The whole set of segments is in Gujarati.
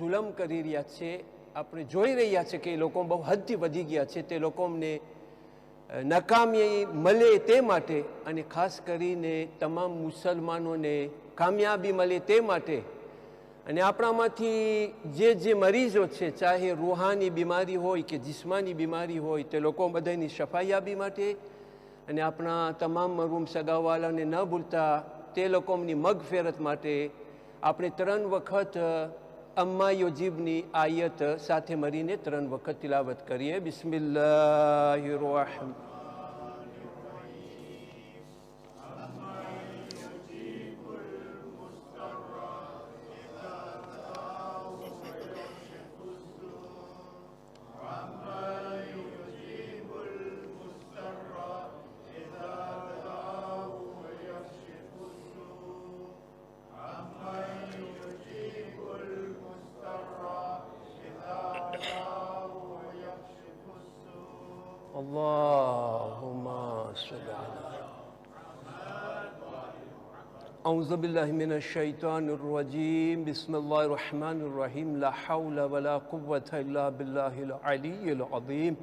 જુલમ કરી રહ્યા છે, આપણે જોઈ રહ્યા છે કે એ લોકો બહુ હદથી વધી ગયા છે. તે લોકોને નકામી મળે તે માટે અને ખાસ કરીને તમામ મુસલમાનોને કામયાબી મળે તે માટે અને આપણામાંથી જે મરીઝો છે, ચાહે રૂહાની બીમારી હોય કે જિસ્માની બીમારી હોય, તે લોકો બધાની સફાયાબી માટે અને આપણા તમામ મરહૂમ સગાવાલાને ન ભૂલતા તે લોકોની મગફિરત માટે આપણે 3 વખત અમ્મા યુજીબની આયત સાથે મળીને 3 વખત તિલાવત કરીએ. બિસ્મિલ્લાહિર રહમાનિર اللهم صل على أعوذ بالله من الشيطان الرجيم بسم الله الرحمن الرحيم لا حول ولا قوة إلا بالله العلي العظيم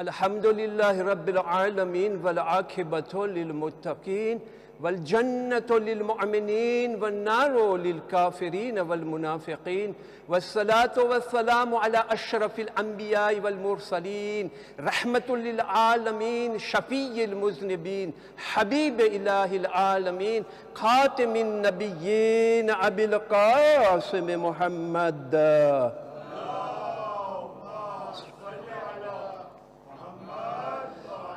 الحمد لله رب العالمين والعاقبة للمتقين والجنة للمؤمنين والنار للكافرين والمنافقين والصلاة والسلام على أشرف الأنبياء والمرسلين رحمة للعالمين شفيع المذنبين حبيب إله العالمين خاتم النبيين أبي القاسم محمد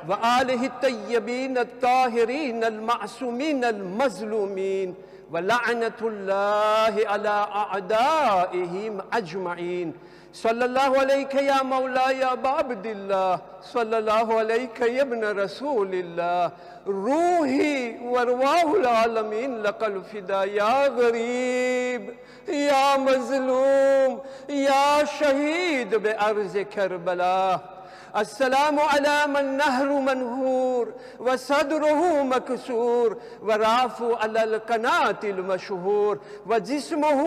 وآله الطيبين الطاهرين المعصومين المظلومين ولعنة الله على أعدائهم أجمعين صلى الله عليك يا مولاي يا أبا عبد الله صلى الله عليك يا ابن رسول الله روحي وارواح العالمين لك الفداء يا غريب يا مظلوم يا شهيد بأرض كربلاء السلام على من نهر منهور وصدره مكسور ورافع على القناة المشهور وجسمه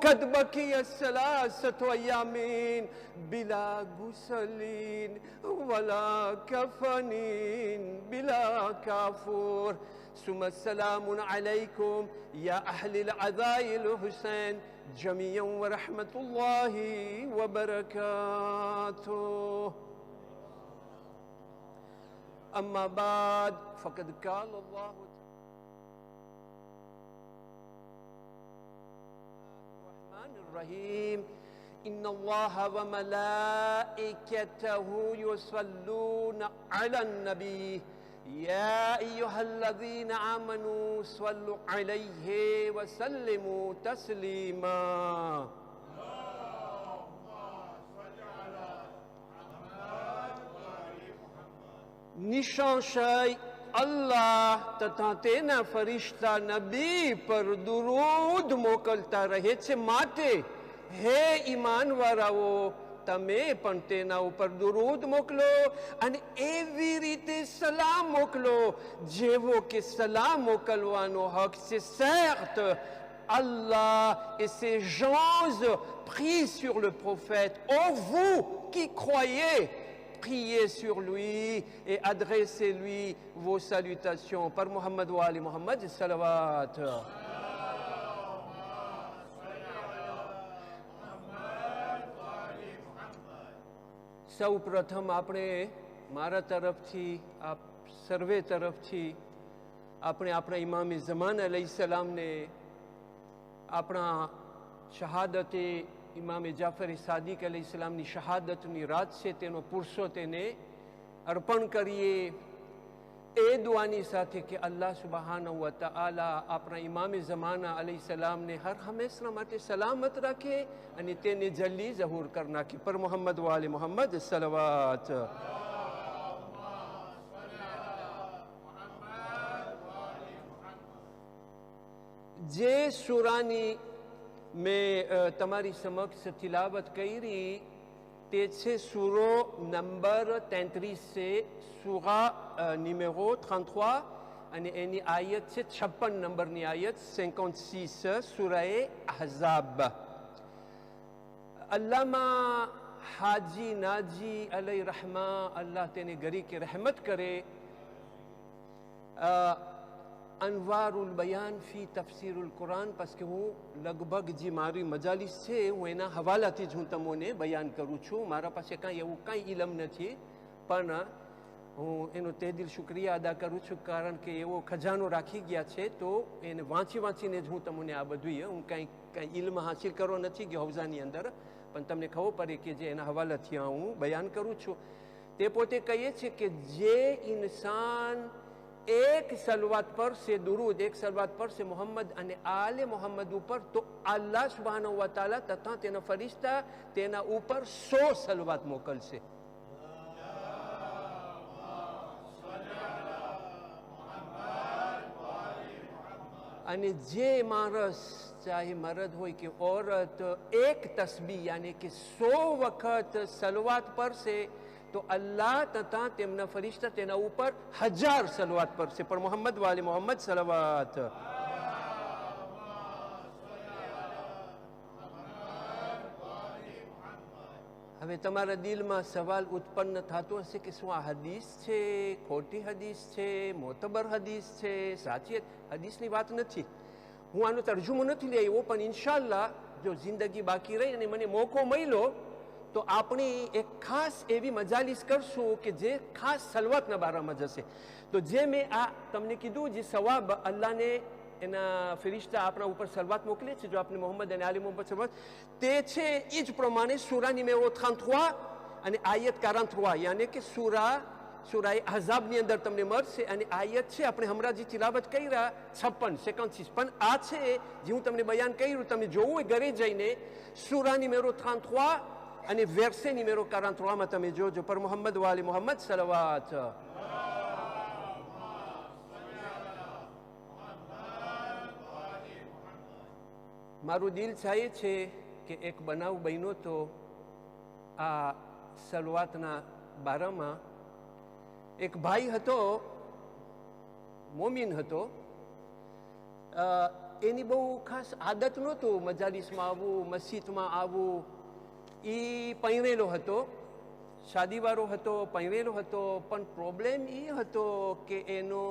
قد بقي 3 أيام بلا غسل ولا كفن بلا كافور ثم السلام عليكم يا أهل العزاء الحسين جميعا ورحمة الله وبركاته. أما بعد فقد قال الله الرحمن الرحيم إن الله وملائكته يصلون على النبي يا أيها الذين آمنوا صلوا عليه وسلموا تسليما. નિશાંશય અલ્લાહ તથા તેના ફરિશ્તા નબી પર દુરૂદ મોકલતા રહે છે. માટે હે ઈમાનવાળાઓ, તમે પણ તેના ઉપર દુરૂદ મોકલો અને એવી રીતે સલામ મોકલો જેવો કે સલામ મોકલવાનો હક છે. certes Allah et ses gens prient sur le prophète. Ô vous qui croyez, priez sur lui et adressez-lui vos salutations. Par Muhammad wa Ali Muhammad, salawat. સૌ પ્રથમ આપણે મારા તરફથી, આપ સર્વે તરફથી આપણે આપણા ઇમામે ઝમાન અલૈહિસ્સલામને આપણા શહાદતે ઇમામે જાફર સાદિક અલૈહિસ્સલામની શહાદતની રાત છે તેનો પુરસો તેને અર્પણ કરીએ. એ દુઆની સાથે કે અલ્લાહ સુબહાનહુ વ તઆલા આપણા ઇમામે ઝમાના અલૈહિસ્સલામને હર હંમેશા માટે સલામત રાખે અને તેને જલ્દી ઝહૂર કર નાખે. પર મોહમ્મદ વ આલે મોહમ્મદ સલવાત. જે સૂરાની મેં તમારી સમક્ષ તિલાવત કરી તે છે સૂરો નંબર 33 છે, સૂરા numéro 33 અને એની આયત છે 56 નંબરની આયત 56 સૂરાએ અહઝાબ. અલ્લામા હાજી નાજી અલૈ રહમા, અલ્લાહ તેને ગરી કે રહેમત કરે, અનવારુલ બયાન ફી તફસીરુલ કુરાન, parce કે હું લગભગ જે મારી મજાલિસ છે હું એના હવાલાથી જ હું તમને બયાન કરું છું. મારા પાસે કાંઈ એવું કાંઈ ઇલમ નથી, પણ હું એનો તહેદિલ શુક્રિયા અદા કરું છું, કારણ કે એવો ખજાનો રાખી ગયા છે તો એને વાંચીને જ હું તમને આ બધું હું કાંઈ ઇલ્મ હાસિલ કરવો નથી ગયો હૌઝાની અંદર, પણ તમને ખબર પડે કે જે એના હવાલાથી હું બયાન કરું છું. તે પોતે કહીએ છે કે જે ઇન્સાન એક સલવાત પર છે દુરૂદ, એક સલવાત પર છે મોહમ્મદ અને આલે મોહમ્મદ ઉપર, તો અલ્લાહ સુબ્હાનહુ વ તઆલા તથા તેના ફરિશ્તા તેના ઉપર 100 સલવાત મોકલશે. અને જે માણસ ચાહે મર્દ હોય કે औरत એક તસ્બીહ યાની કે 100 વખત સલવાત પડશે તો અલ્લાહ તથા તેમના ફરિશ્તા તેના ઉપર 1000 સલવાત પડશે. પણ મોહમ્મદ વાલે મોહમ્મદ સલવાત. હવે તમારા દિલમાં સવાલ ઉત્પન્ન થતો હશે કે શું આ હદીસ છે, ખોટી હદીસ છે, મોતબર હદીસ છે, સાચી હદીસની વાત નથી. હું આનો તર્જુમો નથી લઈ આવ્યો, પણ ઇન્શાઅલ્લાહ જો જિંદગી બાકી રહી અને મને મોકો મળ્યો તો આપણી એક ખાસ એવી મજાલિસ કરશું કે જે ખાસ સલવાતના બારામાં જશે. તો જે મેં આ તમને કીધું, જે સવાબ અલ્લાહને એના ફિરિશ્તા આપણા ઉપર સલવાત મોકલે છે, જો આપણે મોહમ્મદ અને આલી મોહમ્મદ સલવાત, તે છે એ જ પ્રમાણે સૂરા નિમેરો 33 અને આયત 43, યાની કે સૂરા અહઝાબની અંદર તમને મળશે. અને આયત છે આપણે હમણાં જે તિલાવત કર્યા 56 56, પણ આ છે જે હું તમને બયાન કર્યું, તમે જોવું હોય ઘરે જઈને સૂરા નિમેરો 33 અને વેર્સે નિમેરો 43માં તમે જોજો. પર મોહમ્મદ વાલી મોહમ્મદ સલવાત. મારું દિલ ચાહે છે કે એક બનાવ બન્યો તો આ સલવાતના બારામાં. એક ભાઈ હતો, મોમીન હતો, એની બહુ ખાસ આદત નહોતું મજાલિસમાં આવવું, મસ્જિદમાં આવવું. એ પૈણેલો હતો, શાદીવાળો હતો, પૈણેલો હતો, પણ પ્રોબ્લેમ એ હતો કે એનો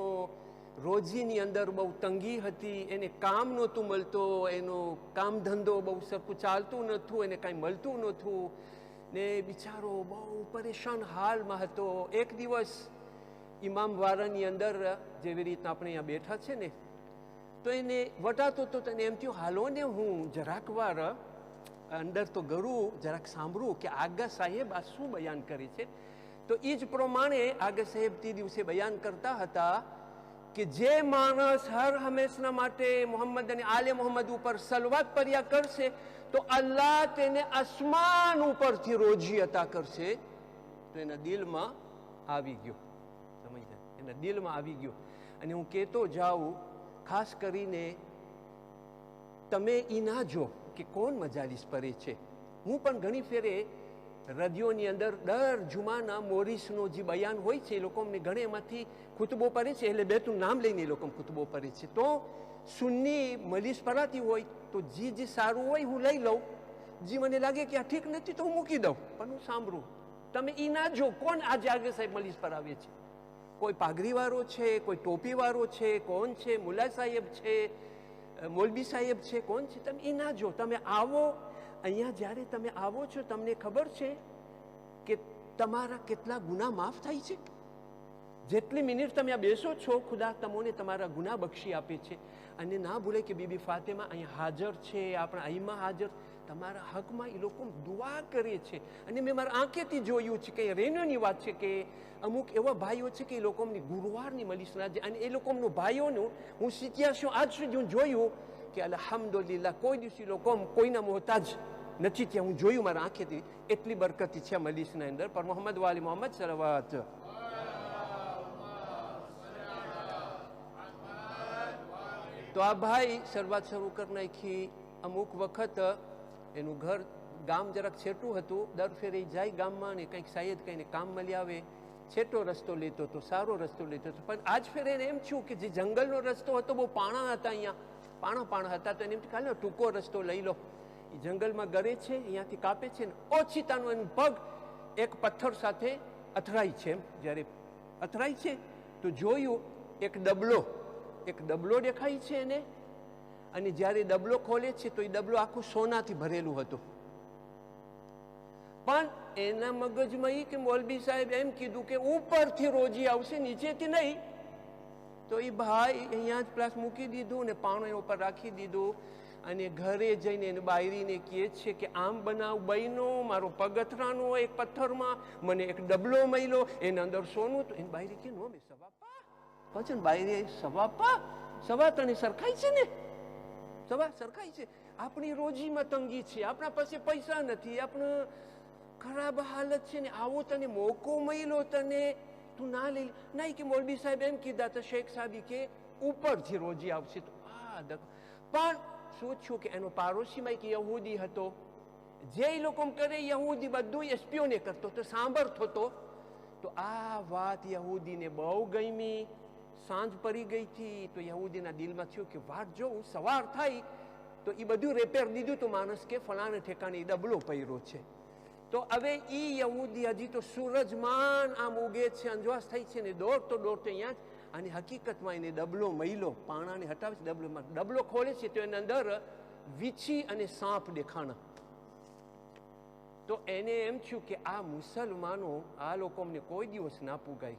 રોજીની અંદર બહુ તંગી હતી, એને કામ નહોતું મળતું, એનો કામ ધંધો બહુ સરખું ચાલતું નહોતું, એને કાંઈ મળતું નહોતું ને બિચારો બહુ પરેશાન હાલમાં હતો. એક દિવસ ઇમામ વારાની અંદર જેવી રીતના આપણે અહીંયા બેઠા છે ને, તો એને વટાતો હતો, તો એને એમ થયું હાલો ને હું જરાક વાર અંદર તો ગરું જરાક સાંભળું કે આગા સાહેબ આ શું બયાન કરી છે. તો એ જ પ્રમાણે આગા સાહેબ તે દિવસે બયાન કરતા હતા કે જે માણસ હર હંમેશના માટે મોહમ્મદ અને આલે મોહમ્મદ ઉપર સલવાત પર્યા કરશે તો અલ્લાહ તેને આસમાન ઉપરથી રોજી અતા કરશે. તો એના દિલમાં આવી ગયો, સમજ્યા, એના દિલમાં આવી ગયો. અને હું કહેતો જાઉં, ખાસ કરીને તમે એ ના જો કે કોણ મજાલિસ પરે છે. હું પણ ઘણી ફેરે રદીઓની અંદર દર જુમાના મોરિસનો જે બયાન હોય છે, એ લોકો અમને ઘણે એમાંથી ખુતબો પરે છે, એટલે બે તું નામ લઈને એ લોકો ખુતબો પરે છે. તો સુન્ની મલીસ પરાતી હોય તો જે સારું હોય હું લઈ લઉં, જે મને લાગે કે આ ઠીક નથી તો હું મૂકી દઉં, પણ હું સાંભળું. તમે એ ના જો કોણ આજે આગળ સાહેબ મલીસ પરાવે છે. કોઈ પાઘડીવાળો છે, કોઈ ટોપીવાળો છે, કોણ છે, મુલા સાહેબ છે, મોલબી સાહેબ છે, કોણ છે, તમે એ ના જો. તમે આવો અહીંયા, જ્યારે તમે આવો છો તમને ખબર છે કે તમારા કેટલા ગુના માફ થાય છે. જેટલી મિનિટ તમે આ બેસો છો, ખુદા તમને તમારા ગુના બક્ષી આપે છે. અને ના ભૂલે કે બીબી ફાતેમા અહીંયા હાજર છે, આપણા અહીંમાં હાજર, તમારા હકમાં એ લોકો દુઆ કરે છે. અને મેં મારા આંખેથી જોયું છે કે રેન્યુની વાત છે કે અમુક એવા ભાઈઓ છે કે એ લોકોની ગુરુવારની મલીસ ના જાય, અને એ લોકોનું ભાઈઓનું હું શીખ્યા છું, આજ સુધી હું જોયું કે અલ્હમ્દુલિલ્લાહ કોઈ દિવસ લોકો કોઈના મોહતાજ નથી ત્યાં. હું જોયું મારા આંખેથી, એટલી બરકતી છે મલીસના અંદર. પર મોહમ્મદ વાલી મોહમ્મદ સલવાત. તો આ ભાઈ શરૂઆત શરૂ કરી નાખી. અમુક વખત એનું ઘર ગામ જરાક છેટું હતું, દર ફેરે જાય ગામમાં ને કંઈક શાયદ કંઈને કામ મળી આવે, છેટો રસ્તો લેતો હતો, સારો રસ્તો લેતો હતો. પણ આજ ફેરે એને એમ થયું કે જે જંગલનો રસ્તો હતો બહુ પાણા હતા, અહીંયા પાણા હતા, તો એને એમ કાલે ટૂંકો રસ્તો લઈ લો. એ જંગલમાં ગરે છે, અહીંયાથી કાપે છે ને ઓછીતાનું એનું પગ એક પથ્થર સાથે અથડાય છે. જ્યારે અથડાય છે તો જોયું એક ડબલો દેખાય છે એને, અને જ્યારે ડબલો ખોલે છે તો એ ડબલો આખું સોનાથી ભરેલું હતું. પણ એના મગજમાં એ કે મૌલવી સાહેબ એમ કીધું કે ઉપરથી રોજી આવશે, નીચેથી નહીં. તો એ ભાઈ અહીંયા જ પ્લાસ મૂકી દીધું ને પાણો એના ઉપર રાખી દીધું, અને ઘરે જઈને એને બાયરીને કહે છે કે આમ બનાવ બહેનો, મારો પગ અથડાનો એક પથ્થરમાં, મને એક ડબલો મળ્યો, એના અંદર સોનું. તો એની બાયરી કે નો મેં સવાપા પછી બાયરી સવા તને સરખાય છે ને, સવા સરખાય છે. આપણી રોજીમાં તંગી છે, આપણા પાસે પૈસા નથી, આપણે ખરાબ હાલત છે ને, આવો તને મોકો મળ્યો, તને તું ના લઈ નહીં. કે મૌલવી સાહેબ એમ કીધા તો શેખ સાહેબ કે ઉપરથી રોજી આવશે. તો પણ શું થયું કે એનો પાડોશીમાં એક યહૂદી હતો, જે લોકો કરે યહૂદી બધું એસપીઓને કરતો તો સાંભળતો હતો. તો આ વાત યહૂદીને બહુ ગમી. સાંજ પડી ગઈ હતી તો યહૂદીના દિલમાં થયું કે વાત જોઉં, સવાર થાય તો એ બધું રેપેર દીધું તો માણસ કે ફલાણે ઠેકાણે ડબલો પહેર્યો છે. તો હવે એ યહૂદી હજી તો સૂરજમાન આમ ઉગે છે, અંજવાસ થઈ છે ને દોડતો અહીંયા જ, અને હકીકતમાં એને ડબલો મળ્યો. પાણાને હટાવે છે, ડબલો ખોલે છે તો એના અંદર વીછી અને સાપ દેખાણા. તો એને એમ થયું કે આ મુસલમાનો, આ લોકો અમને કોઈ દિવસ ના પુગાય,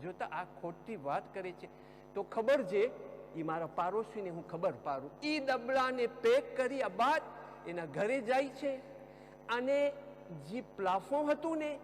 જોતા આ ખોટી વાત કરે છે. તો ખબર છે એ મારા પાડોશીને હું ખબર પાડું. એ ડબલાને પેક કર્યા બાદ એના ઘરે જાય છે, અને જે પ્લાફોન હતું ને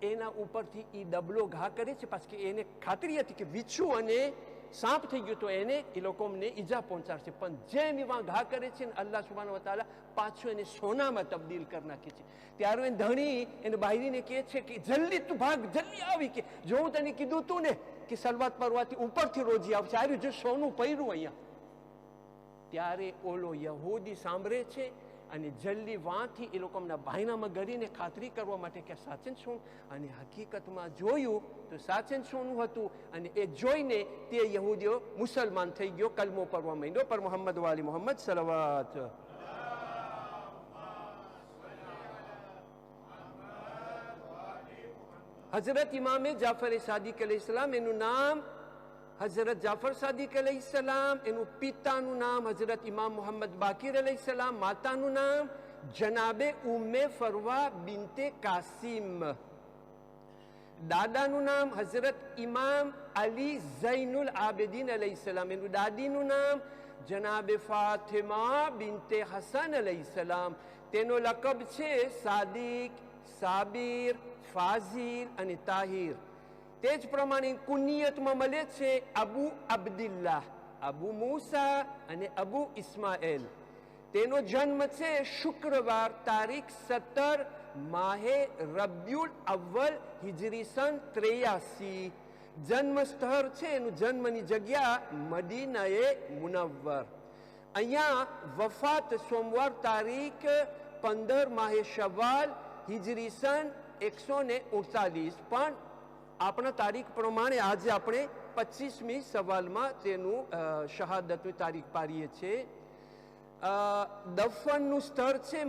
એના ઉપરથી એ ડબલો ઘા કરે છે, પાછું કે એને ખાતરી હતી કે વીછું અને સાપ થઈ ગયું તો એને એ લોકો અમને ઈજા પહોંચાડશે. પણ જેમ એવા ઘા કરે છે ને અલ્લાહ સુબ્હાનહુ વ તઆલા પાછું એને સોનામાં તબદીલ કરી નાખે છે. ત્યારે એને ધણી એને બાયરીને કહે છે કે જલ્દી તું ભાગ, જલ્દી આવી, કે જો હું તને કીધું તું ને કે સલવાત પરવાથી ઉપરથી રોજી આવશે, આવ્યું જો સોનું પહેર્યું અહીંયા. ત્યારે ઓલો યહૂદી સાંભળે છે અને જલ્દી વાંથી એ લોકોના ભાઈનામાં ગરીને ખાતરી કરવા માટે કે સાચે સોનું, અને હકીકતમાં જોયું તો સાચે સોનું હતું. અને એ જોઈને તે યહૂદીઓ મુસલમાન થઈ ગયો, કલમો પડવા માંડ્યો. પર મોહમ્મદ વાલી મોહમ્મદ સલવાત. હઝરત ઇમામે જાફર સાદિક અલૈહિસ્સલામ, એનું નામ હઝરત જાફર સાદિક અલૈહિસ્સલામ, એનું પિતાનું નામ હઝરત ઇમામ મોહમ્મદ બાકીર અલૈહિસ્સલામ, માતાનું નામ જનાબે ઉમ્મે ફરવા બિનતે કાસિમ, દાદાનું નામ હઝરત ઇમામ અલી ઝૈનુલ આબેદીન અલૈહિસ્સલામ, એનું દાદીનું નામ જનાબે ફાતિમા બિનતે હસન અલૈહિસ્સલામ. તેનો લકબ છે સાદિક, સાબિર, ફાઝિલ અને તાહિર. તે જ પ્રમાણે કુનિયતમાં મળે છે અબુ અબ્દિલ્લાહ, અબુ મૂસા અને અબુ ઇસ્માએલ. તેનો જન્મ છે શુક્રવાર તારીખ 17 માહે રબિયુલ અવ્વલ હિજરી સન 83. જન્મ સ્થળ છે એનું જન્મની જગ્યા મદીનાએ મુનવ્વર. અહીંયા વફાત સોમવાર તારીખ 15 માહે શવ્વાલ હિજરી સન 139. પણ આપણા તારીખ પ્રમાણે આજે આપણે 25મી સવાલમાં તેનું શહાદતની તારીખ પાડીએ છીએ. દફનનું સ્થળ છે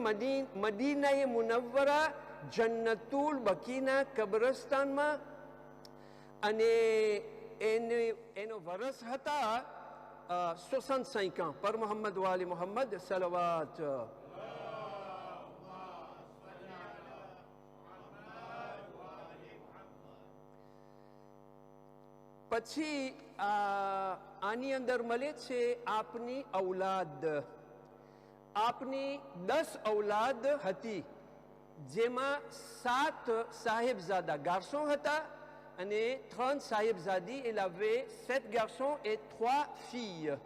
મદીનાએ મુનવ્વરા જન્નતુલ બકીના કબ્રસ્તાનમાં, અને એનો વરસ હતા 65 પર મોહમ્મદ વાલી મોહમ્મદ સલવાત. પછી આની અંદર મળે છે આપની ઔલાદ. આપની 10 ઔલાદ હતી, જેમાં 7 સાહેબજાદા ગાર્સોન હતા અને 3 સાહેબજાદી. Il avait 7 garçons et 3 filles.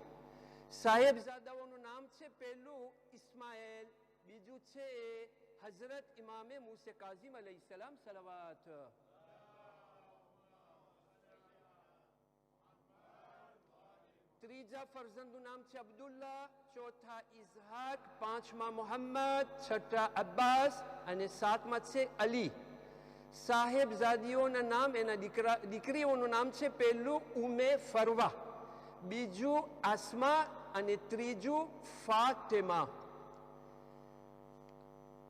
સાહેબજાદાઓનું નામ છે પહેલું ઇસ્માએલ, બીજું છે હઝરત ઇમામે મૂસે કાઝિમ અલૈહિસ્સલામ સલવાત. ત્રીજા ફરઝંદનું નામ છે અબ્દુલ્લાહ, ચોથા ઇઝહાક, પાંચમા મોહમ્મદ, છઠ્ઠા અબ્બાસ અને સાતમા છે અલી. સાહેબજાદીઓના નામ, એના દીકરીઓનું નામ છે પહેલું ઉમ્મે ફરવા, બીજું આસમા અને ત્રીજું ફાતિમા.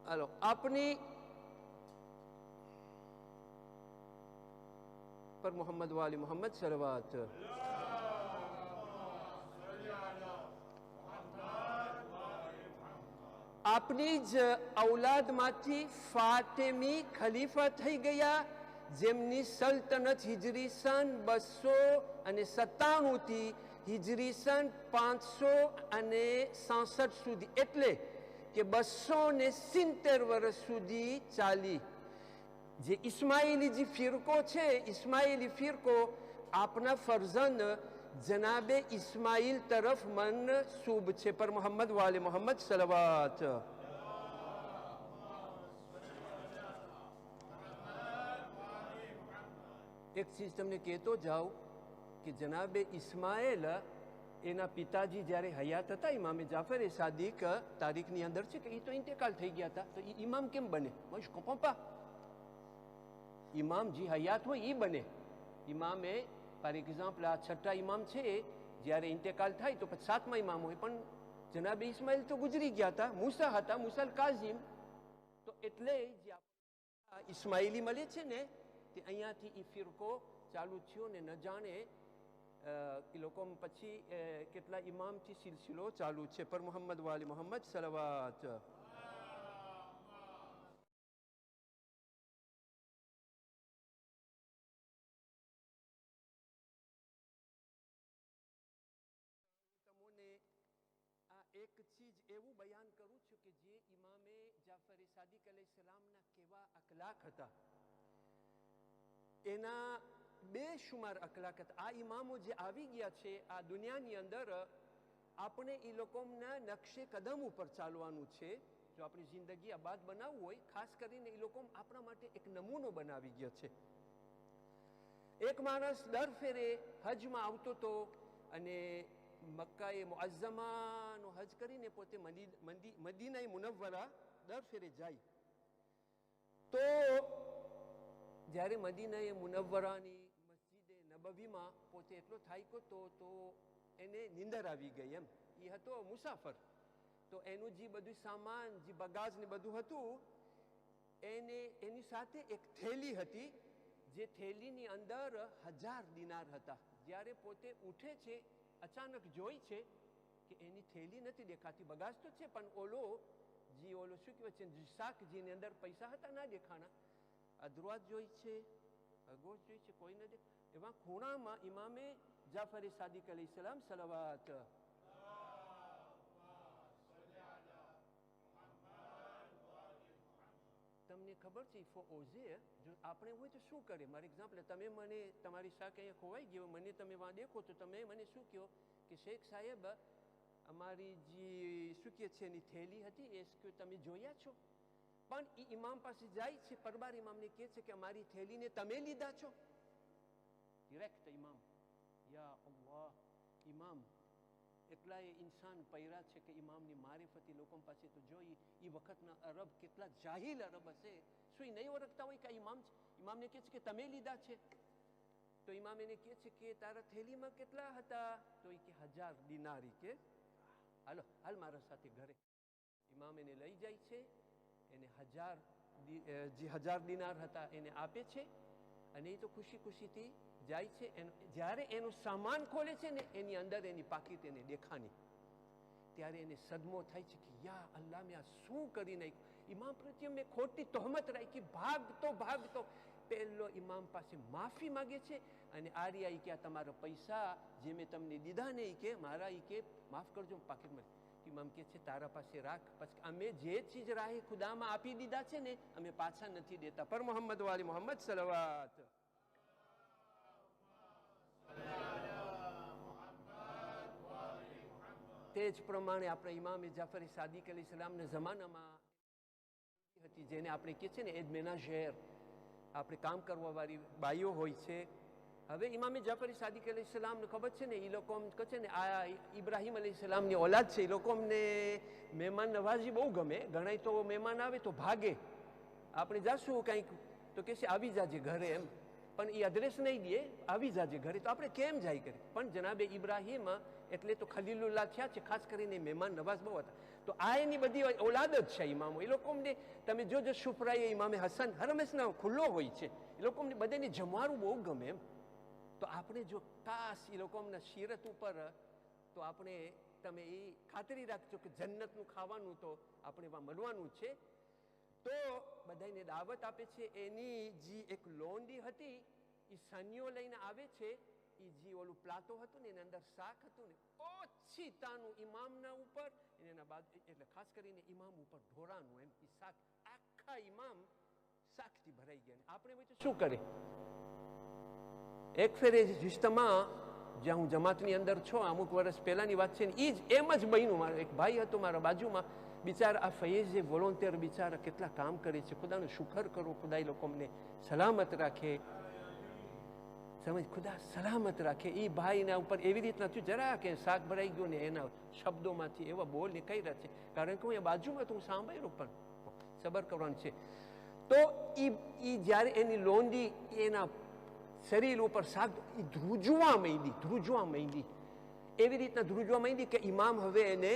હાલો આપની પર મોહમ્મદ વાલી મોહમ્મદ સલવાત. આપની જ ઔલાદમાંથી ફાતેમી ખલીફા થઈ ગયા, જેમની સલ્તનત હિજરી સન 297 થી હિજરી સન 567 સુધી, એટલે કે 270 વર્ષ સુધી ચાલી. જે ઇસ્માઇલી જે ફિરકો છે, ઇસ્માઇલી ફિરકો આપના ફરજંદ જનાબે ઇસ્માઇલ તરફ મનસૂબ છે. પર મોહમ્મદ વાલે મોહમ્મદ સલવાત. એક ચીજ તમને કહેતો જાઉં કે જનાબે ઇસ્માઇલ એના પિતાજી જ્યારે હયાત હતા, ઇમામે જાફર સાદિક તારીખની અંદર છે કે એ તો ઇન્તેકાલ થઈ ગયા હતા, તો એ ઇમામ કેમ બને? પપ્પા ઇમામ જે હયાત હોય એ બને. ઇમામે ફોર એક્ઝામ્પલ આ છઠ્ઠા ઇમામ છે, જ્યારે ઇન્તેકાલ થાય તો પછી સાતમા ઇમામ હોય, પણ જનાબે ઇસ્માઇલ તો ગુજરી ગયા હતા, મૂસા હતા, મૂસા કાઝિમ. તો એટલે જે ઇસ્માઇલી મળે છે ને, તે અહીંયાથી એ ફિરકો ચાલુ થયો ને ન જાણે એ લોકો પછી કેટલા ઇમામથી સિલસિલો ચાલુ છે. પર મોહમ્મદ વાલી મોહમ્મદ સલવાત. આ એક ચીજ એવું બયાન કરું છું કે જે ઇમામે જાફર સાદિક અલૈહિસ્સલામના કેવા અખલાક હતા, એના બેશુમાર અખલાક હતા. આ ઇમામો જે આવી ગયા છે આ દુનિયાની અંદર, આપણે એ લોકોના નકશે કદમ ઉપર ચાલવાનું છે. જો આપણી જિંદગી આબાદ બનાવવું હોય, ખાસ કરીને એ લોકો આપણા માટે એક નમૂનો બનાવી ગયા છે. એક માણસ દર ફેરે હજમાં આવતો હતો અને મક્કાએ મુઅઝ્ઝમાનો હજ કરીને પોતે મદીનાએ મુનવ્વરા દર ફેરે જાય. તો જ્યારે મદીનાએ મુનવ્વરાની મસ્જિદે નબવીમાં પોતે એટલો થાક્યો તો એને નીંદર આવી ગઈ. એમ એ હતો મુસાફર, તો એનું જે બધું સામાન, જે બગાજ ને બધું હતું, એની સાથે એક થેલી હતી, જે થેલીની અંદર 1000 દિનાર હતા. જ્યારે પોતે ઉઠે છે, અચાનક જોઈ છે કે એની થેલી નથી દેખાતી. બગાજ તો છે પણ ઓલો શું કહેવાય છે, શાક જેની અંદર પૈસા હતા ના દેખાણા. અધ્રુવાત જોઈ છે, અગોશ જોઈ છે, કોઈ નથી. એવા ખૂણામાં ઇમામે જાફર સાદિક અલૈહિસ્સલામ સલવાત. તમને ખબર છે ફો ઓઝે, જો આપણે હોય તો શું કરે? મારે એક્ઝામ્પલ, તમે મને તમારી શાક અહીંયા ખોવાઈ ગયો, મને તમે વાં દેખો તો તમે મને શું કહો કે શેખ સાહેબ અમારી જે શું કહે છે એની થેલી હતી એ તમે જોયા છો? પણ એ ઇમામ પાસે જાય છે, પરબાર ઇમામને કહે છે કે અમારી થેલીને તમે લીધા છો? ડિરેક્ટ ઇમામ, યા અલ્લાહ, ઇમામ એટલા એ ઇન્સાન પૈરા છે કે ઇમામની મારિફતી લોકો પાસે તો જોઈ. એ વખતના અરબ કેટલા જાહિલ અરબ હશે, શું એ નહીં ઓળખતા હોય કે ઇમામ છે? ઇમામને કહે છે કે તમે લીધા છે. તો ઇમામ એને કહે છે કે તારા થેલીમાં કેટલા હતા? તો એ કે 1000 દિનાર. કે હાલો હાલ મારા સાથે ઘરે. ઇમામ એને લઈ જાય છે, એને 1000 દિનાર હતા એને આપે છે, અને એ તો ખુશી ખુશીથી જાય છે. જ્યારે એનું સામાન ખોલે છે ને, એની અંદર એની પાકીટ એને દેખાની, ત્યારે એને સદમો થાય છે કે યા અલ્લાહ, મેં આ શું કરી નાખ્યું? ઇમામ પ્રત્યે મેં ખોટી તહોમત રાખી, ભાગતો પહેલો ઇમામ પાસે માફી માગે છે. અને આર્યા કે આ તમારા પૈસા જે મેં તમને દીધા ને, કે મારા કે માફ કરજો, પાકીટમાં. ઇમામ કે છે તારા પાસે રાખ, પછી અમે જે ચીજ રાહે ખુદામાં આપી દીધા છે ને, અમે પાછા નથી દેતા. પર મોહમ્મદ વાલી મોહમ્મદ સલવાત. તે જ પ્રમાણે આપણે ઇમામે જાફર સાદિક અલૈહિસ્સલામના જમાનામાં હતી, જેને આપણે કહે છે ને એદ મેનાજેર, આપણે કામ કરવાવાળી બાઈઓ હોય છે. હવે ઇમામે જાફર સાદિક અલૈહિસ્સલામને ખબર છે ને, એ લોકો કહે છે ને આ ઇબ્રાહિમ અલૈહિસ્સલામની ઓલાદ છે. એ લોકોને મહેમાન નવાજી બહુ ગમે. ઘણા તો મહેમાન આવે તો ભાગે, આપણે જાશું કંઈક તો કહેશે આવી જાજે ઘરે એમ, પણ એ એડ્રેસ નહીં દે, આવી જાજે ઘરે. તો આપણે કેમ જાય કરીએ? પણ જનાબે ઇબ્રાહિમ એટલે તો ખલીલુલ્લાહ થયા છે, ખાસ કરીને મહેમાન નવાઝ બહુ હતા. તો આ એની બધી ઓલાદ જ છે ઇમામો. એ લોકોને તમે જોજો શુફરાએ ઇમામે હસન હર હંમેશના ખુલ્લો હોય છે. એ લોકોને બધાને જમવાનું બહુ ગમે એમ. તો આપણે જો ખાસ એ લોકોના શીરત ઉપર તો આપણે તમે એ ખાતરી રાખજો કે જન્નતનું ખાવાનું તો આપણે એમાં મળવાનું છે. તો બધાને દાવત આપે છે. એની જે એક લોંડી હતી એ સનીઓ લઈને આવે છે. એ જે ઓલું પ્લાતો હતું ને એની અંદર શાક હતું ને ઓછી તાનું ઇમામના ઉપર એના બાદ એટલે ખાસ કરીને ઇમામ ઉપર ઢોરાનું એમ એ શાક આખા ઇમામ શાકથી ભરાઈ ગયા. આપણે પછી શું કરે એક ફેરે રિશ્તામાં જ્યાં હું જમાતની અંદર છું અમુક વર્ષ પહેલાની વાત છે ને એ જ એમ જ બન્યું. મારો એક ભાઈ હતો મારા બાજુમાં બિચારા આ ફૈઝે વોલોન્ટિયર બિચારા કેટલા કામ કરે છે. ખુદાનું શુકર કરો ખુદા એ લોકોને સલામત રાખે સમજ ખુદા સલામત રાખે. એ ભાઈના ઉપર એવી રીતના થયું જરા કે શાક ભરાઈ ગયું ને એના શબ્દોમાંથી એવા બોલ નીકળી રહ્યા છે. કારણ કે હું એ બાજુમાં તો હું સાંભળ્યું પણ સબર કરવાનું છે. તો એ જ્યારે એની લોંડી એના શરીર ઉપર શાક ધ્રુજવા માંડી એવી રીતના ધ્રુજવા માંડી કે ઇમામ હવે એને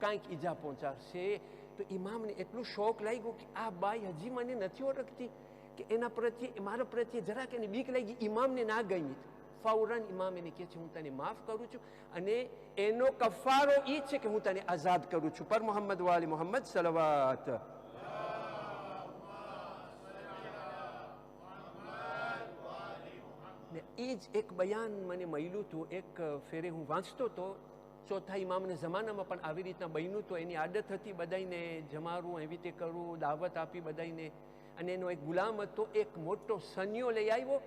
કાંઈક ઈજા પહોંચાડશે. તો ઇમામને એટલું શોક લાગ્યું કે આ બાઈ હજી મને નથી ઓળખતી કે એના પ્રત્યે મારા પ્રત્યે જરાક એને બીક લાગી. ઇમામને ના ગમી. ફૌરન ઇમામ એને કહે છે હું તને માફ કરું છું અને એનો કફારો એ છે કે હું તને આઝાદ કરું છું. પર મોહમ્મદ વાલી મોહમ્મદ સલવાત. એ જ એક બયાન મને મળ્યું હતું. એક ફેરે હું વાંચતો હતો ચોથા ઇમામના જમાનામાં પણ આવી રીતના બન્યું તો એની આદત હતી બધાને જમાડવું એવી રીતે કરવું દાવત આપી બધાને. અને એનો એક ગુલામ હતો એક મોટો સન્યો લઈ આવ્યો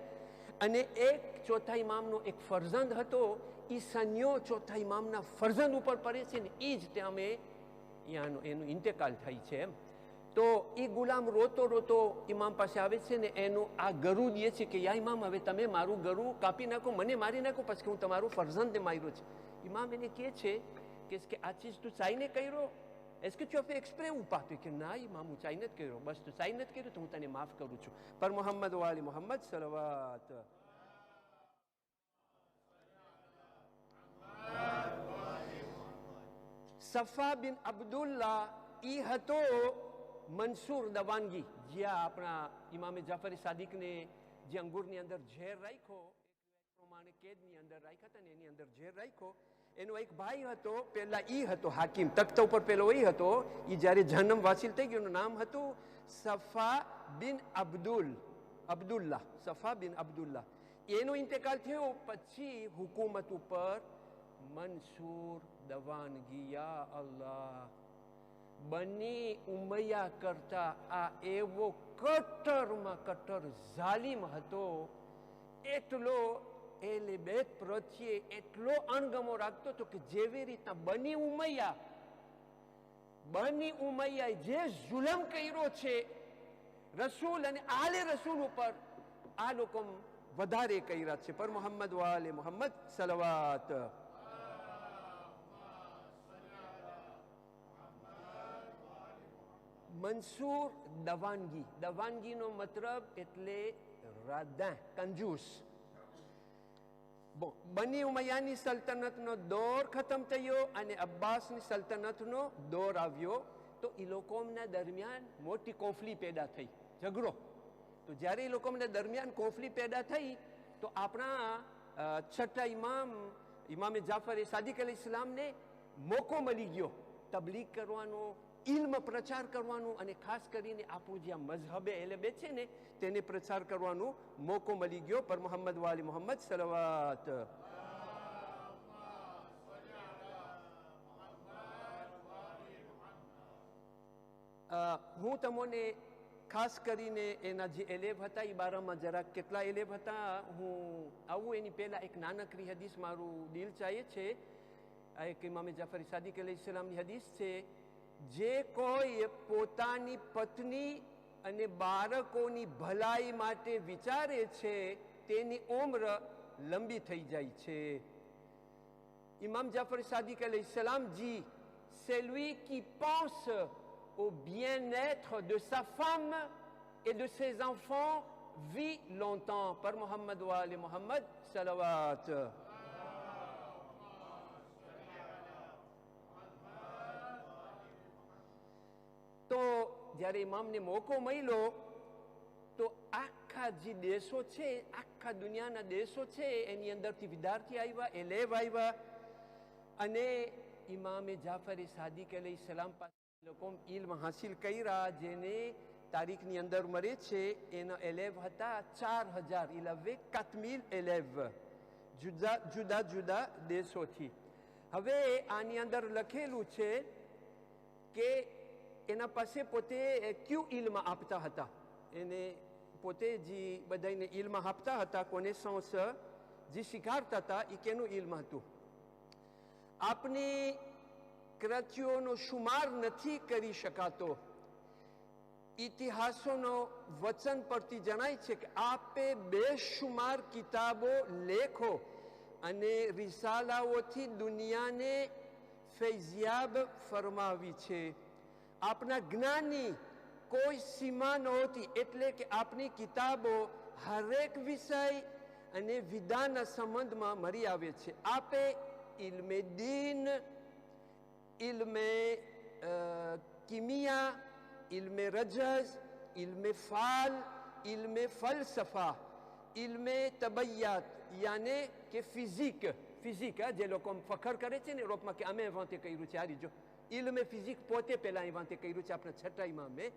અને એક ચોથા ઇમામનો એક ફરજંદ હતો. એ સન્યો ચોથા ઇમામના ફરજંદ ઉપર પડે છે ને એ જ ત્યાં એનું ઇન્તેકાલ થાય છે એમ. તો એ ગુલામ રોતો રોતો ઇમામ પાસે આવે છે ને એનું આ ગરુ દે છે કે યા ઇમામ હવે તમે મારું ગરુ કાપી નાખો મને મારી નાખો પછી હું તમારું ફરજંદને માર્યો છે. ઇમામ એને કહે છે કે આ ચીજ તું ચાઈને કર્યો est-ce que tu as fait exprès ou pas? કે ના ઇમામ હું ચાઈ નથી કર્યો. બસ તું ચાઈ નથી કર્યું તો હું તને માફ કરું છું. પર મોહમ્મદ વાલી મોહમ્મદ સલવાત. સફા બિન અબ્દુલ્લા ઈ હતો મંસૂર દવાનગી જ્યાં આપણા ઇમામે જાફર સાદિકને જે અંગૂરની અંદર ઝેર રાખ્યો પ્રમાણે કેદની અંદર રાખ્યા હતા ને એની અંદર ઝેર રાખ્યો. એનો એક ભાઈ હતો પહેલા ઈ હતો હાકીમ તખ્તા ઉપર પેલો એ હતો. એ જ્યારે જન્મ વાસિલ થઈ ગયો એનું નામ હતું સફા બિન અબ્દુલ્લા. સફા બિન અબ્દુલ્લા. એનો ઇન્તેકાલ થયો પછી હુકુમત ઉપર મંસૂર દવાનગી. યા અલ્લાહ. બની ઉમૈયા કરતા આ એવો કટ્ટરમાં કટ્ટર ઝાલિમ હતો. એટલો એલે બેત પ્રત્યે એટલો અણગમો રાખતો હતો કે જેવી રીતના બની ઉમૈયાએ જે જુલમ કર્યો છે રસૂલ અને આલે રસૂલ ઉપર આ લોકો વધારે કર્યા છે. પર મોહમ્મદ વાલે મોહમ્મદ સલવાત. મંસૂર દવાનગીનો મતલબ એટલે રાદા કંજૂસ. બની ઉમૈયાની સલ્તનતનો દોર ખતમ થયો અને અબ્બાસની સલ્તનતનો દોર આવ્યો. તો એ લોકોના દરમિયાન મોટી કોફલી પેદા થઈ ઝઘડો. તો જ્યારે એ લોકોના દરમિયાન કોફલી પેદા થઈ તો આપણા છઠ્ઠા ઇમામે જાફર સાદિક અલી ઇસ્લામને મોકો મળી ગયો તબલીગ કરવાનો ઇલ્મ પ્રચાર કરવાનું અને ખાસ કરીને આપણું જે મઝહબે એલેબે છે ને તેને પ્રચાર કરવાનો મોકો મળી ગયો. પર મોહમ્મદ વાલી મોહમ્મદ સલવાત. હું તમને ખાસ કરીને એના જે એલેબ હતા એ બારામાં જરાક કેટલા એલેબ હતા હું આવું એની પહેલાં એક નાનકડી હદીસ મારું દિલ ચાહે છે. આ એક ઇમામે જાફર સાદિક અલૈહિસ્સલામની હદીસ છે. જે કોઈ પોતાની પત્ની અને બાળકોની ભલાઈ માટે વિચારે છે તેની ઉંમર લંબી થઈ જાય છે. ઇમામ જાફર સાદિક અલૈહિસ્સલામ dit c'est lui qui pense au bien-être de sa femme et de ses enfants vit longtemps. Par Muhammad wa ali Muhammad salawat. જ્યારે ઇમામને મોકો મળ્યો તો આખા જે દેશો છે, આખા દુનિયાના દેશો છે, એની અંદરથી વિદ્યાર્થી આવ્યા, એલેવ આવ્યા અને ઇમામે જાફર સાદિક અલૈહિસ્સલામ પાસે લોકો ઇલ્મ હાસિલ કર્યા. જેને તારીખની અંદર મળે છે એના એલેવ હતા 4000 ઇલવે કાતમીલ એલેવ જુદા જુદા જુદા દેશોથી. હવે આની અંદર લખેલું છે કે એના પાસે પોતે ક્યુ ઇલ્મ આપતા હતા, એને પોતે જે બધાને ઇલ્મ આપતા હતા, કોને સોંસ જે શીખાડતા હતા એ કેનું ઇલ્મ હતું. આપની કૃતિઓનો શુમાર નથી કરી શકાતો. ઇતિહાસોનો વચન પરથી જણાય છે કે આપે બેશુમાર કિતાબો, લેખો અને રિસાલાઓથી દુનિયાને ફૈઝિયાબ ફરમાવી છે. આપના જ્ઞાનની કોઈ સીમા નહોતી, એટલે કે આપની કિતાબો હરેક વિષય અને વિધાનના સંબંધમાં મળી આવે છે. આપે ઇલ્મે દીન, ઇલ્મે કિમિયા, ઇલ્મે રજઝ, ઇલ્મે ફાલ, ઇલ્મે ફલસફા, ઇલ્મે તબૈયાત યાને કે ફિઝિક, જે લોકો ફખર કરે છે ને યુરોપમાં કે અમે વાંતે કર્યું છે, આ રીજો ઇલ્મે ફિઝિક પોતે પહેલાં અહીં વાંતે કર્યું છે આપણા છઠ્ઠાઈમાં મેં.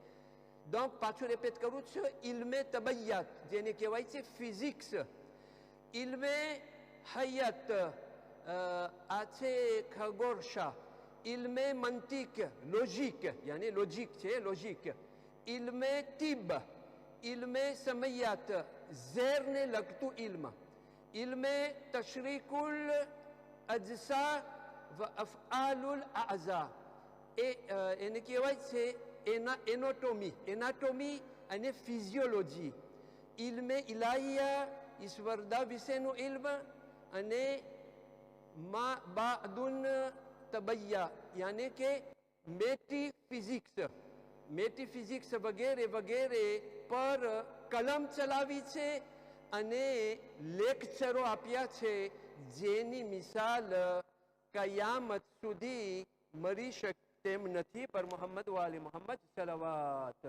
donc પાછું રિપીટ કરું છું, ઇલ્મે તબૈયાત જેને કહેવાય છે ફિઝિક્સ, ઇલ્મે હયાત આ છે ખગોળશા, ઇલ્મે મંતિક લોજિક યાની લોજિક છે લોજિક, ઇલ્મે તિબ, ઇલ્મે સમયાત ઝેરને લગતું ઇલ્મ, ઇલ્મે તશરીકુલ અજસા વ અફઆલુલ આઝા એને કહેવાય છે એનાટોમી અને ફિઝિયોલોજી, ઇલ્મે ઇલાહિયા ઈશ્વરદા વિશેનું ઇલ્મ અને મા બાદુન તબૈયા યાને કે મેટીફિઝિક્સ વગેરે વગેરે પર કલમ ચલાવી છે અને લેક્ચરો આપ્યા છે, જેની મિસાલ કયામત સુધી મળી શકે તેમ નથી. પર મોહમ્મદ વાલે મોહમ્મદ સલાવાત.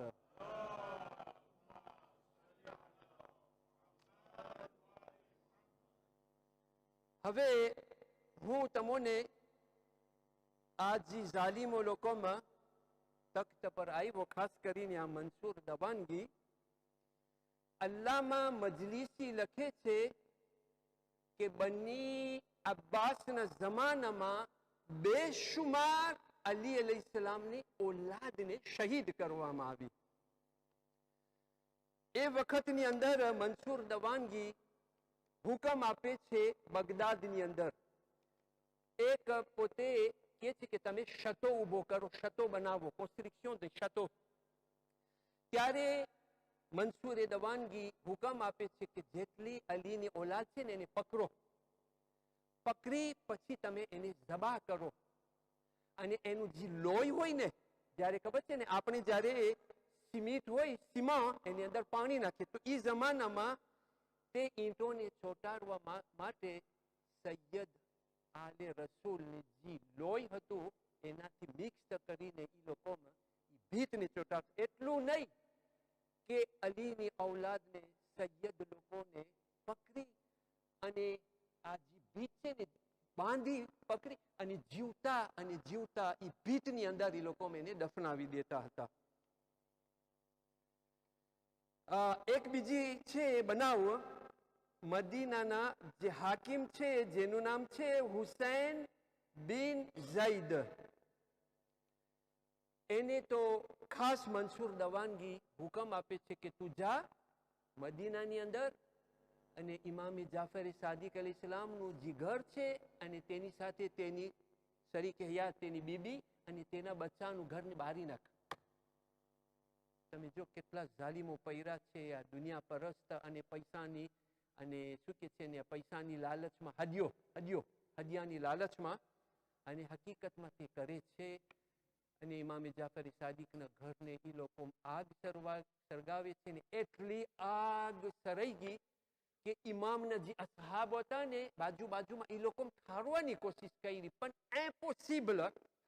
હવે હું તમને આ જે ઝાલિમો લોકોમાં તખ્ત પર આવ્યો, ખાસ કરીને આ મંસૂર દવાનગી, અલ્લામા મજલિસી લખે છે કે બની અબ્બાસના જમાનામાં બેશુમાર અલી અલૈહિસ્સલામની ઓલાદને શહીદ કરવામાં આવી. એ વખતની અંદર મંસૂર દવાનગી હુકમ આપે છે બગદાદની અંદર, એક પોતે કહે છે કે તમે શતો ઊભો કરો, શતો બનાવો, કોન્સ્ટ્રક્શન de શતો. ત્યારે મંસૂરે દવાનગી હુકમ આપે છે કે જેટલી અલીની ઓલાદ છે ને એને પકડો, પકડી પછી તમે એને ઝબા કરો અને એનું જે લોહી હોય ને, જ્યારે ખબર છે ને આપણે જ્યારે સિમેન્ટ હોય સીમા એની અંદર પાણી નાખીએ તો એ જમાનામાં તે ઈંટોને ચોંટાડવા માટે સૈયદ આલે રસૂલને જે લોહી હતું એનાથી મિક્સ કરીને એ લોકોમાં એ ભીતને ચોંટાડતા. એટલું નહીં કે અલીની ઔલાદને સૈયદ લોકોને પકડી અને આ જે ભીત છે ને બાંધી પકડી અને જીવતા એ ભીતની અંદર એ લોકો એને દફનાવી દેતા હતા. એક બીજી છે બનાવ, મદીનાના જે હાકિમ છે જેનું નામ છે હુસૈન બિન ઝૈદ, એને તો ખાસ મંસૂર દવાનગી હુકમ આપે છે કે તું જા મદીનાની અંદર અને ઇમામે જાફર સાદિક અલૈહિસ્સલામનું જે ઘર છે અને તેની સાથે તેની શરીકે હયાત તેની બીબી અને તેના બચ્ચાનું ઘરને બારી નાખ. તમે જો કેટલા ઝાલિમો પૈરા છે આ દુનિયા પરસ્ત અને પૈસાની અને શું કે છે ને પૈસાની લાલચમાં હદિયાની લાલચમાં, અને હકીકતમાં તે કરે છે. અને ઇમામે જાફર સાદિકના ઘરને એ લોકો આગ સળગાવે છે ને એટલી આગ સરાઈ ગઈ કે ઇમામના જે અસહાબ હતા ને બાજુમાં એ લોકો ઠારવાની કોશિશ કરી પણ ઇમ્પોસિબલ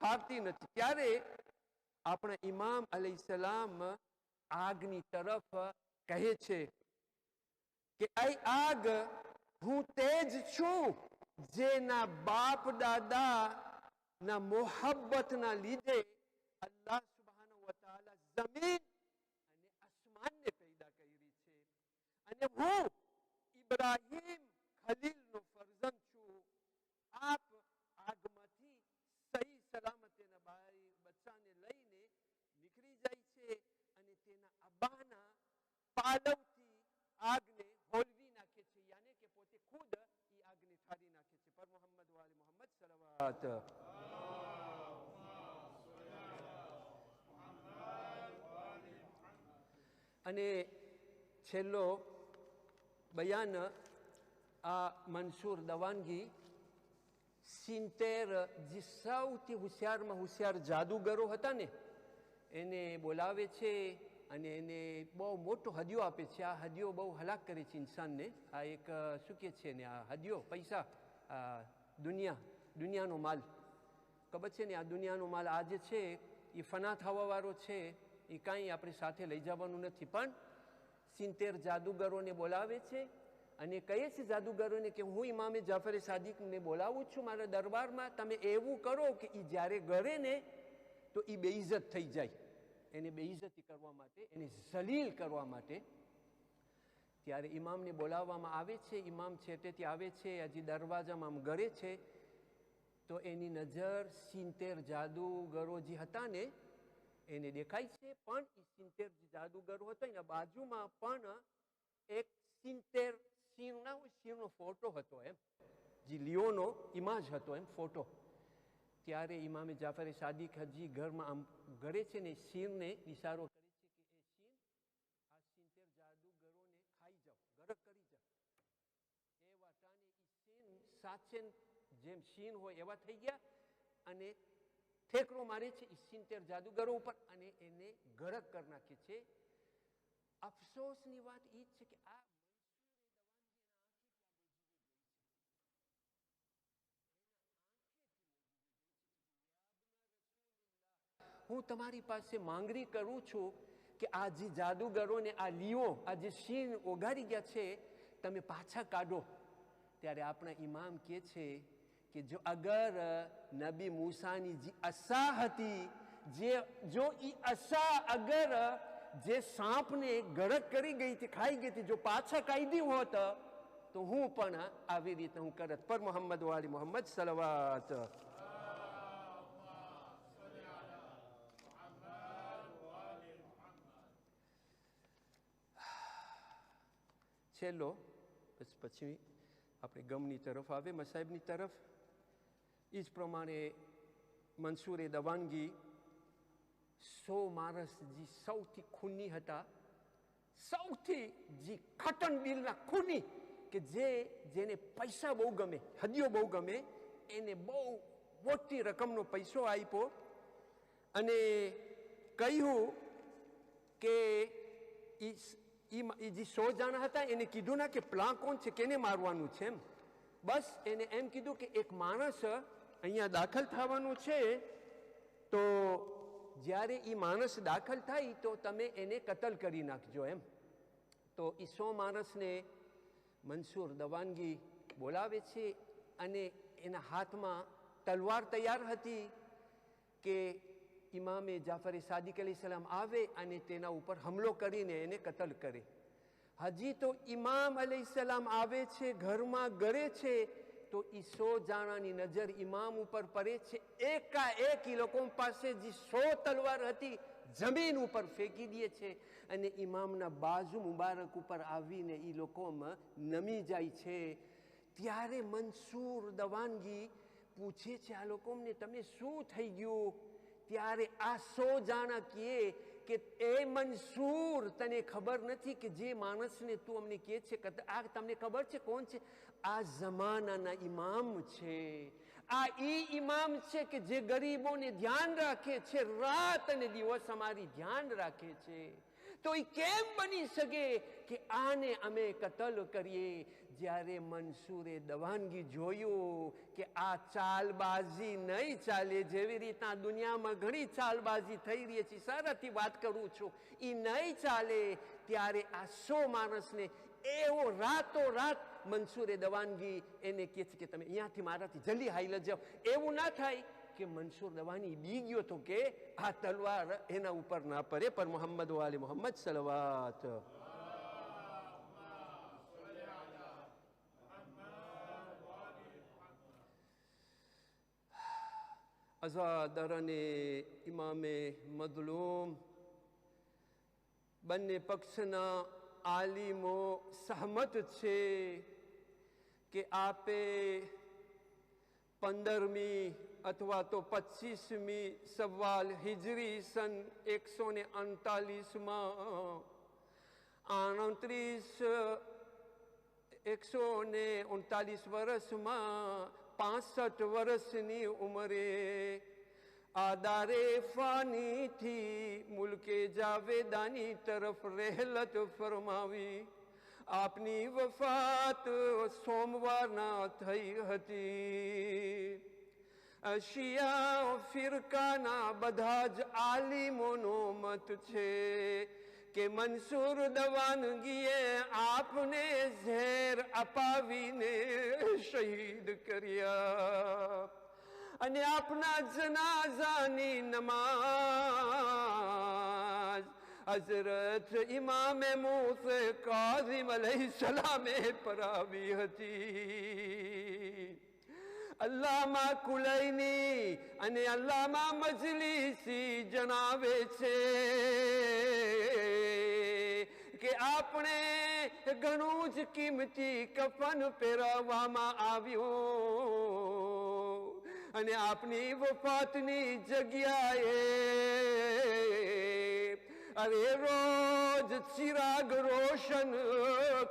ઠારતી નથી. ત્યારે આપણા ઇમામ અલૈહિસ્સલામ આગની તરફ કહે છે કે આગ હું તે જ છું જેના બાપ દાદા ના મોહબ્બતના લીધે અલ્લાહ સુબ્હાનહુ વ તઆલા જમીન અને આસમાનને પેદા કરી છે અને હું ઇબ્રાહીમ ખલીલનો ફરજંદ છું. આપ આગમાંથી સહી સલામત એના બચ્ચાને લઈને નીકળી જાય છે અને તેના અબ્બાના પાલવથી આગને હોલવી નાખે છે, યાને કે પોતે ખુદ એ આગને ઠારી નાખે છે. પર મોહમ્મદ વાલે મોહમ્મદ સલવાત. અને છેલ્લો બયાન આ મંસૂર દવાનગી 70 જે સૌથી હોશિયારમાં હોશિયાર જાદુગરો હતા ને એને બોલાવે છે અને એને બહુ મોટો હદિયો આપે છે. આ હદિયો બહુ હલાક કરે છે ઇન્સાનને. આ એક શું કહે છે ને, આ હદિયો પૈસા, આ દુનિયાનો માલ, ખબર છે ને, આ દુનિયાનો માલ આજે છે એ ફના થવાવાળો છે, એ કાંઈ આપણે સાથે લઈ જવાનું નથી. પણ 70 જાદુગરોને બોલાવે છે અને કહે છે જાદુગરોને કે હું ઇમામે જાફર સાદિકને બોલાવું છું મારા દરબારમાં, તમે એવું કરો કે એ જ્યારે ગળે ને તો એ બેઇજ્જત થઈ જાય. એને બેઇજ્જતી કરવા માટે, એને જલીલ કરવા માટે ત્યારે ઇમામને બોલાવવામાં આવે છે. ઇમામ છેટેથી આવે છે, હજી દરવાજામાં આમ ગળે છે તો એની નજર 70 જાદુગરો જે હતા ને એને દેખાય છે. પણ એ 70 જાદુગરો હતા એના બાજુમાં પણ એક 70 સિંહનો ફોટો હતો, એમ જે લિયોનો ઇમાજ હતો, એમ ફોટો. ત્યારે ઇમામે જાફર સાદિક હજી ઘરમાં આમ ગળે છે ને સિંહને ઇશારો કરે છે કે એ સિંહ આ 70 જાદુગરોને ખાઈ જાઓ, ગરક કરી જાઓ. એ વાટાને એ સિંહ સાચે જેમ સિંહ હોય એવા થઈ ગયા અને ઠેકરો મારે છે એ 70 જાદુગરો ઉપર અને એને ગરક કરી નાખે છે. અફસોસની વાત એ જ છે કે આ હું તમારી પાસે માંગણી કરું છું કે આ જે જાદુગરોને આ લીઓ, આ જે સિંહ ઓગાળી ગયા છે, તમે પાછા કાઢો. ત્યારે આપણા ઇમામ કહે છે કે જો અગર નબી મૂસાની જે અસા હતી, જો એ અસા અગર જે સાપને ગરક કરી ગઈ હતી, ખાઈ ગઈ હતી, જો પાછા કાઢી હોત તો હું પણ આવી રીતે હું કરત. પર મોહમ્મદ વાલી મોહમ્મદ સલવાત. છેલ્લો પછી આપણે ગમની તરફ આવે, મસાહેબની તરફ. એ જ પ્રમાણે મંસૂરે દવાનગી 100 માણસ જે સૌથી ખૂની હતા, સૌથી જે ખટન દિલના ખૂની, કે જેને પૈસા બહુ ગમે, હદિયો બહુ ગમે, એને બહુ મોટી રકમનો પૈસો આપ્યો અને કહ્યું કે એ જે 100 જણા હતા એને કીધું ના કે પ્લાન કોણ છે, કેને મારવાનું છે, એમ બસ એને એમ કીધું કે એક માણસ અહીંયા દાખલ થવાનું છે, તો જ્યારે એ માણસ દાખલ થાય તો તમે એને કતલ કરી નાખજો, એમ. તો એ 100 માણસને મંસૂર દવાનગી બોલાવે છે અને એના હાથમાં તલવાર તૈયાર હતી કે ઇમામે જાફર સાદિક અલૈહિસ્સલામ આવે અને તેના ઉપર હુમલો કરીને એને કતલ કરે. હજી તો ઇમામ અલૈહિસ્સલામ આવે છે, ઘરમાં ગળે છે તો એ 100 જણાની નજર ઇમામ ઉપર પડે છે. એકાએક એ લોકો પાસે જે 100 તલવાર હતી જમીન ઉપર ફેંકી દે છે અને ઇમામના બાજુ મુબારક ઉપર આવીને એ લોકોમાં નમી જાય છે. ત્યારે મંસૂર દવાનગી પૂછે છે આ લોકોને, તમને શું થઈ ગયું? ત્યારે આ 100 જણા કહે કે એ મંસૂર, તને ખબર નથી કે જે માણસને તું અમને કહે છે આ તમને ખબર છે કોણ છે? આ જમાનાના ઇમામ છે. આ ઇમામ છે કે જે ગરીબોને ધ્યાન રાખે છે, રાત અને દિવસ અમારી ધ્યાન રાખે છે. તો એ કેમ બની શકે કે આને અમે કતલ કરીએ? જ્યારે મંસૂરે દવાનગી જોયું કે આ ચાલબાજી નહીં ચાલે, જેવી રીતના દુનિયામાં ઘણી ચાલબાજી થઈ રહી છે, સરળથી વાત કરું છું, એ નહીં ચાલે, ત્યારે આ 100 માણસને એવો રાતોરાત મંસૂરે દવાનગી એને કહે છે કે તમે અહીંયાથી મારાથી જલ્દી હાઈલ જાઓ. એવું ના થાય કે મંસૂર દવાની બી ગયો તો કે આ તલવાર એના ઉપર ના પડે. પર મોહમ્મદ વાલે મોહમ્મદ સલવાત. અઝાદર અને ઇમામે મદલૂમ બંને પક્ષના આલિમો સહમત છે કે આપે 15મી અથવા તો 25મી સવાલ હિજરી સન 139માં 139 વર્ષમાં 65 વર્ષની ઉંમરે આદારે ફાનીથી મુલ્કે જાવેદાની તરફ રહેલત ફરમાવી. આપની વફાત સોમવારના થઈ હતી. શિયા ફિરકાના બધા જ આલિમોનો મત છે કે મંસૂર દવાનગીએ આપને ઝેર અપાવીને શહીદ કર્યા અને આપના જનાઝાની નમાઝ હઝરત ઇમામે મૂસે કાઝિમ અલૈહિસ્સલામે પરાવી હતી. અલ્લામા કુલૈની અને અલ્લામા મજલિસી જણાવે છે કે આપણે ઘણું જ કિંમતી કફન પહેરાવવામાં આવ્યું અને આપની વફાતની જગ્યાએ અરે રોજ ચિરાગ રોશન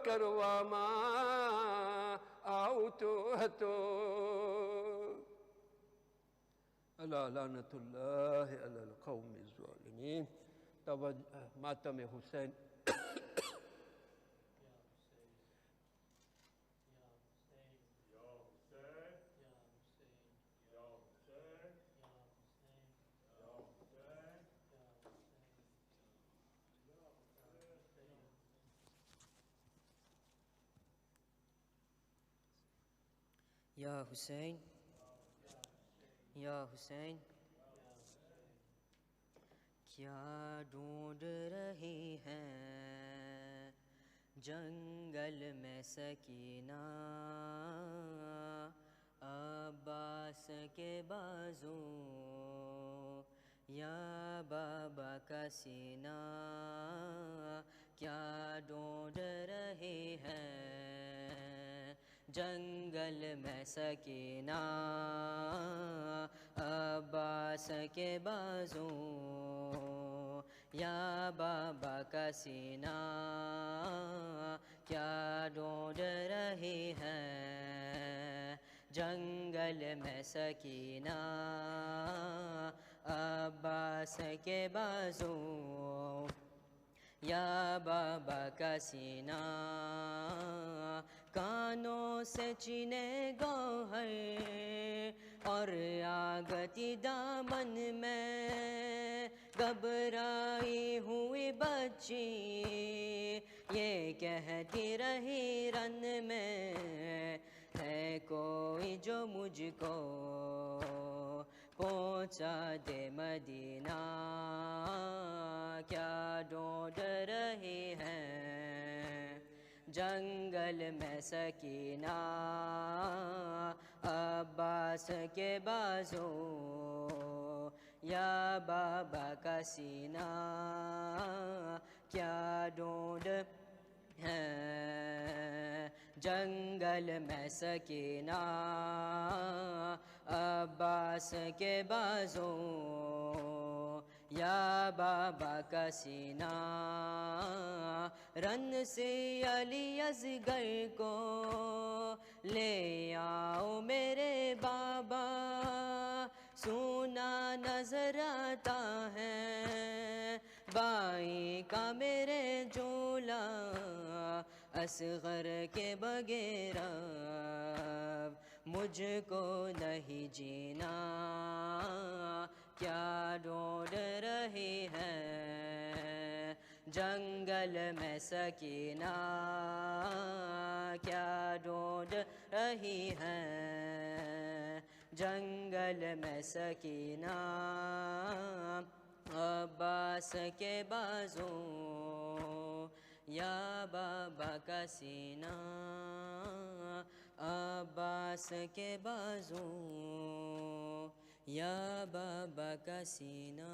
કરવામાં આવતો હતો. અલા લાનતુલ્લાહ અલલ કૌમિ ઝાલિમીન. માતમે હુસૈન या हुसैन, या हुसैन, क्या ढूंढ रही हैं जंगल में सकीना, अब्बास के बाजू या बाबा का सीना, क्या ढूंढ रहे हैं जंगल में सकीना, अब्बास के बाजू या बाबा का सीना, क्या ढूंढ रहे हैं जंगल में सकीना, अब्बास के बाजू या बाबा का सीना, कानों से चीने गौहर और आगती दामन में घबराई हुई बच्ची ये कहती रही रन में, है कोई जो मुझको पहुँचा दे मदीना, क्या ढूंढ रहे हैं जंगल में सकीना, अब्बास के बाजू या बाबा का सीना, क्या ढूंढ हैं जंगल में सकीना, अब्बास के बाजू या बाबा का सीना, रन से अली असगर को ले आओ मेरे बाबा, सूना नजर आता है बाई का मेरे असगर के बगैर मुझको नहीं जीना, क्या ढूंढ रही है जंगल में सकीना, क्या ढूंढ रही है जंगल में सकीना। अब्बास के बाजू या बाबा का सीना, अब्बास के बाजू या बाबा का सीना।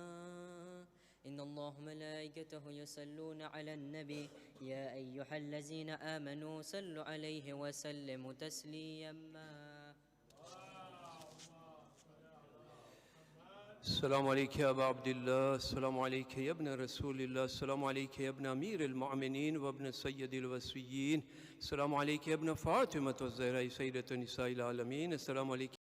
इन्नल्लाह मलाइकतहु यसल्लूना अलन नबी या अय्युहल्लज़ीना आमनू सल्लु अलैहि वसल्लिमु तस्लीमा। अस्सलामु अलैका या अबा अब्दिल्लाह, अस्सलामु अलैका या इब्न रसूलिल्लाह, अस्सलामु अलैका या इब्न अमीरिल मुअमिनीन व इब्न सय्यदिल वसिय्यीन, अस्सलामु अलैका या इब्न फातिमत ज़हरा सय्यदतुन निसाइल आलमीन, अस्सलामु अलैका